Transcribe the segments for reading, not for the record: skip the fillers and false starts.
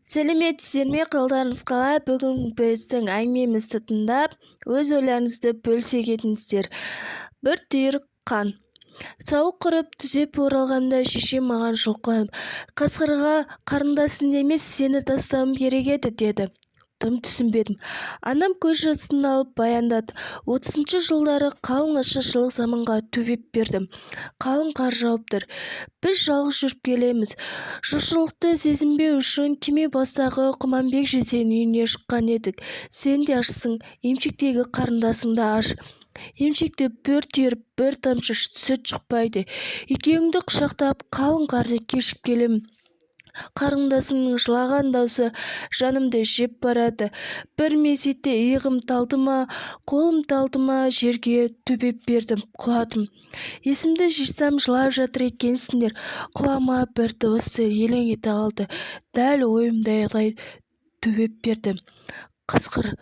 Сәлеметсіздер ме, қалдарыңыз қалай? Бүгін біздің әңгімемізді тыңдап, өз ойларыңызды бөлісе кетіңіздер. Бір түйір қан. Сауық құрып түзеп оралғанда шешем маған жұлқыланып, қасқырға қарындасың емес, сені тастауым керек еді, деді. Тым түсінбедім. Анам көз жасын алып баяндады. 30-шы жылдары қалың ашаршылық заманға төпеп бердім. Қалың қар жауып тұр. Біз жалғыз жүріп келеміз. Жұртшылықты сезінбеу үшін кеме бастағы Құманбек жезденің үйіне шыққан едік. Сен де ашсың, емшектегі қарындасың да аш. Емшекте бір түйір, бір тамшы сүт шықпайды. Екеуіңді құшақтап қалың қарды кешіп келемін. Қарындасыңның жылаған даусы жанымды жеп барады. Бір мезетте иығым талды ма, қолым талды ма, жерге төпеп бердім, құладым. Есімді жисам жылап жатыр екенсіңдер. Құлама бір дыбысты елең ете қалды. Дәл ойымдағыдай төпеп бердім. Қасқыр.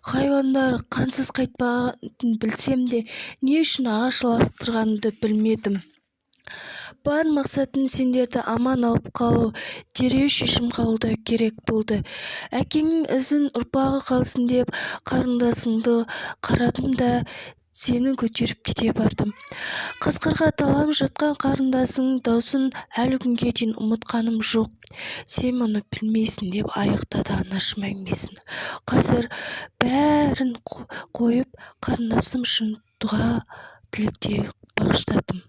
Хайуандар қансыз қайтпағанын білсем де, не үшін ағаш ластырғанымды білмедім. Бар мақсатым сендерді аман алып қалу. Дереу шешім қабылдау керек болды. Әкеңнің ізін ұрпағы қалсын деп қарындасыңды қарадым да сені көтеріп кете бардым. Қасқырға таланып жатқан қарындасыңның даусын әлі күнге дейін ұмытқаным жоқ. Сен мұны білмейсің, деп аяқтады анашым әңгімесін. Қазір бәрін қойып қарындасым үшін дұға тілекте бағыштадым.